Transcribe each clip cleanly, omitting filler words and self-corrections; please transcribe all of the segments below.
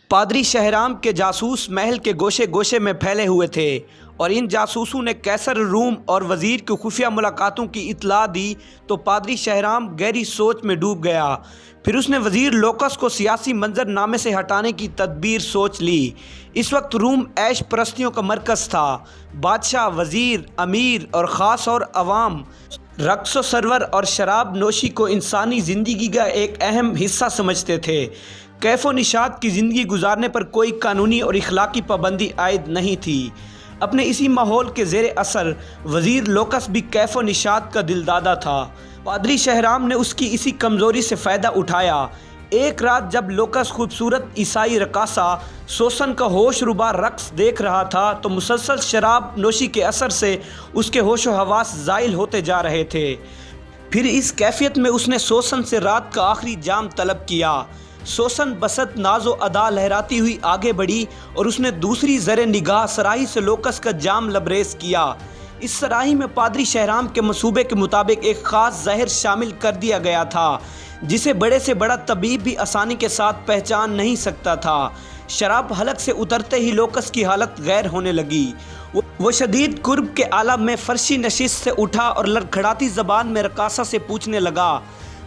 پادری شہرام کے جاسوس محل کے گوشے گوشے میں پھیلے ہوئے تھے اور ان جاسوسوں نے قیصر روم اور وزیر کی خفیہ ملاقاتوں کی اطلاع دی تو پادری شہرام گہری سوچ میں ڈوب گیا۔ پھر اس نے وزیر لوکس کو سیاسی منظر نامے سے ہٹانے کی تدبیر سوچ لی۔ اس وقت روم عیش پرستیوں کا مرکز تھا۔ بادشاہ، وزیر، امیر اور خاص اور عوام رقص و سرور اور شراب نوشی کو انسانی زندگی کا ایک اہم حصہ سمجھتے تھے۔ کیف و نشاط کی زندگی گزارنے پر کوئی قانونی اور اخلاقی پابندی عائد نہیں تھی۔ اپنے اسی ماحول کے زیر اثر وزیر لوکس بھی کیف و نشاط کا دلدادہ تھا۔ پادری شہرام نے اس کی اسی کمزوری سے فائدہ اٹھایا۔ ایک رات جب لوکس خوبصورت عیسائی رقاصہ سوسن کا ہوش ربا رقص دیکھ رہا تھا تو مسلسل شراب نوشی کے اثر سے اس کے ہوش و حواس زائل ہوتے جا رہے تھے۔ پھر اس کیفیت میں اس نے سوسن سے رات کا آخری جام طلب کیا۔ سوسن بسط ناز و ادا لہراتی ہوئی آگے بڑھی اور اس نے دوسری زر نگاہ صراحی سے لوکس کا جام لبریز کیا۔ اس صراحی میں پادری شہرام کے منصوبے کے مطابق ایک خاص زہر شامل کر دیا گیا تھا جسے بڑے سے بڑا طبیب بھی آسانی کے ساتھ پہچان نہیں سکتا تھا۔ شراب حلق سے اترتے ہی لوکس کی حالت غیر ہونے لگی۔ وہ شدید کرب کے عالم میں فرشی نشست سے اٹھا اور لڑکھڑاتی زبان میں رقاصہ سے پوچھنے لگا،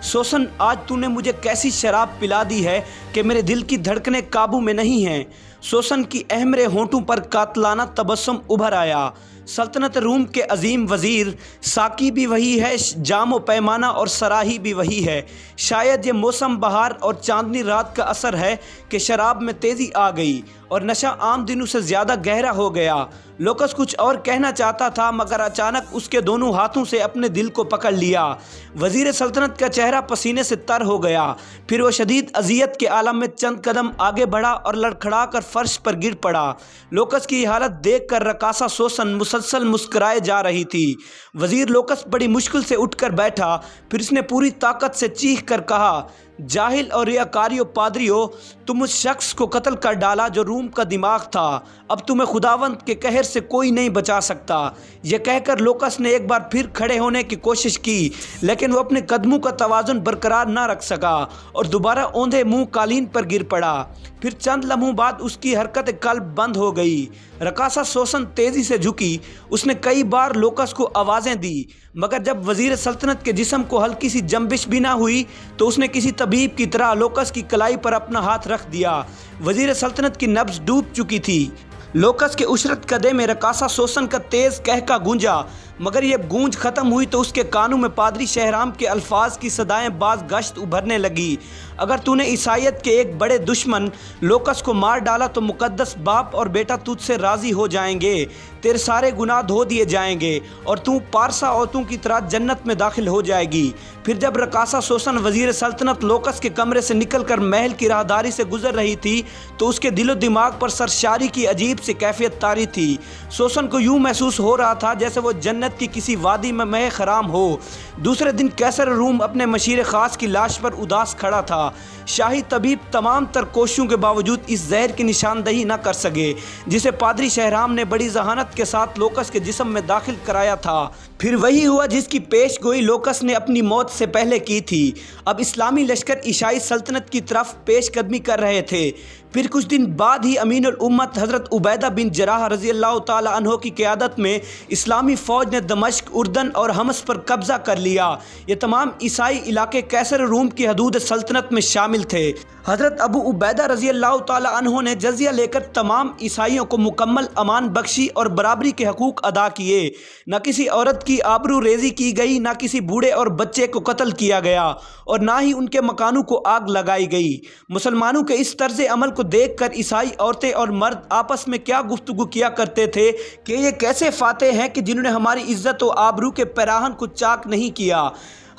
سوسن، آج تو نے مجھے کیسی شراب پلا دی ہے کہ میرے دل کی دھڑکنیں قابو میں نہیں ہیں۔ سوسن کی احمر ہونٹوں پر قاتلانہ تبسم ابھر آیا۔ سلطنت روم کے عظیم وزیر، ساقی بھی وہی ہے، جام و پیمانہ اور صراحی بھی وہی ہے۔ شاید یہ موسم بہار اور چاندنی رات کا اثر ہے کہ شراب میں تیزی آ گئی اور نشہ عام دنوں سے زیادہ گہرا ہو گیا۔ لوکس کچھ اور کہنا چاہتا تھا مگر اچانک اس کے دونوں ہاتھوں سے اپنے دل کو پکڑ لیا۔ وزیر سلطنت کا چہرہ پسینے سے تر ہو گیا۔ پھر وہ شدید اذیت کے عالم میں چند قدم آگے بڑھا اور لڑکھڑا کر فرش پر گر پڑا۔ لوکس کی حالت دیکھ کر رقاصہ سوسن مسلسل مسکرائے جا رہی تھی۔ وزیر لوکس بڑی مشکل سے اٹھ کر بیٹھا، پھر اس نے پوری طاقت سے چیخ کر کہا، جاہل اور ریاکاریو پادریو، تم اس شخص کو قتل کر ڈالا جو روم کا دماغ تھا۔ اب تمہیں خداوند کے قہر سے کوئی نہیں بچا سکتا۔ یہ کہہ کر لوکس نے ایک بار پھر کھڑے ہونے کی کوشش کی لیکن وہ اپنے قدموں کا توازن برقرار نہ رکھ سکا اور دوبارہ اوندھے منہ قالین پر گر پڑا۔ پھر چند لمحوں بعد اس کی حرکت قلب بند ہو گئی۔ رقاصہ سوسن تیزی سے جھکی۔ اس نے کئی بار لوکس کو آوازیں دی مگر جب وزیر سلطنت کے جسم کو ہلکی سی جنبش بھی نہ ہوئی تو اس نے کسی طبیب کی طرح لوکس کی کلائی پر اپنا ہاتھ رکھ دیا۔ وزیر سلطنت کی نبض ڈوب چکی تھی۔ لوکس کے عشرت قدے میں رقاصہ سوسن کا تیز قہقہ گونجا مگر یہ گونج ختم ہوئی تو اس کے کانوں میں پادری شہرام کے الفاظ کی صدائیں باز گشت ابھرنے لگی، اگر تو نے عیسائیت کے ایک بڑے دشمن لوکس کو مار ڈالا تو مقدس باپ اور بیٹا تجھ سے راضی ہو جائیں گے، تیرے سارے گناہ دھو دیے جائیں گے اور تو پارسا عورتوں کی طرح جنت میں داخل ہو جائے گی۔ پھر جب رقاصہ سوسن وزیر سلطنت لوکس کے کمرے سے نکل کر محل کی راہداری سے گزر رہی تھی تو اس کے دل و دماغ پر سرشاری کی عجیب سی کیفیت طاری تھی۔ سوسن کو یوں محسوس ہو رہا تھا جیسے وہ جنت کی کسی وادی میں مہ خرام ہو۔ دوسرے دن قیصر روم اپنے مشیر خاص کی لاش پر اداس کھڑا تھا۔ شاہی طبیب تمام تر کوششوں کے باوجود اس زہر کی نشاندہی نہ کر سکے جسے پادری شہرام نے بڑی ذہانت کے ساتھ لوکس کے جسم میں داخل کرایا تھا۔ پھر وہی ہوا جس کی پیش گوئی لوکس نے اپنی موت سے پہلے کی تھی۔ اب اسلامی لشکر عیسائی سلطنت کی طرف پیش قدمی کر رہے تھے۔ پھر کچھ دن بعد ہی امین الامت حضرت عبیدہ بن جراح رضی اللہ تعالی عنہ کی قیادت میں اسلامی فوج نے دمشق، اردن اور حمص پر قبضہ کر لیا۔ یہ تمام عیسائی علاقے قیصر روم کی حدود سلطنت میں شامل تھے۔ حضرت ابو عبیدہ رضی اللہ تعالی عنہ نے جزیہ لے کر تمام عیسائیوں کو مکمل امان بخشی اور برابری کے حقوق ادا کیے۔ نہ کسی عورت کی آبرو ریزی کی گئی، نہ کسی بوڑھے اور بچے کو قتل کیا گیا اور نہ ہی ان کے مکانوں کو آگ لگائی گئی۔ مسلمانوں کے اس طرز عمل کو دیکھ کر عیسائی عورتیں اور مرد آپس میں کیا گفتگو کیا کرتے تھے کہ یہ کیسے فاتح ہیں کہ جنہوں نے ہماری عزت و آبرو کے پیراہن کو چاک نہیں کیا،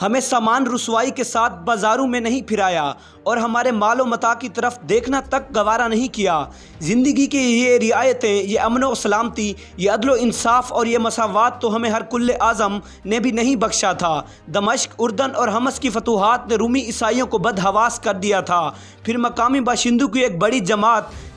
ہمیں سامان رسوائی کے ساتھ بازاروں میں نہیں پھرایا اور ہمارے مال و متاع کی طرف دیکھنا تک گوارا نہیں کیا۔ زندگی کی یہ رعایتیں، یہ امن و سلامتی، یہ عدل و انصاف اور یہ مساوات تو ہمیں ہر کل اعظم نے بھی نہیں بخشا تھا۔ دمشق، اردن اور حمص کی فتوحات نے رومی عیسائیوں کو بدحواس کر دیا تھا۔ پھر مقامی باشندوں کی ایک بڑی جماعت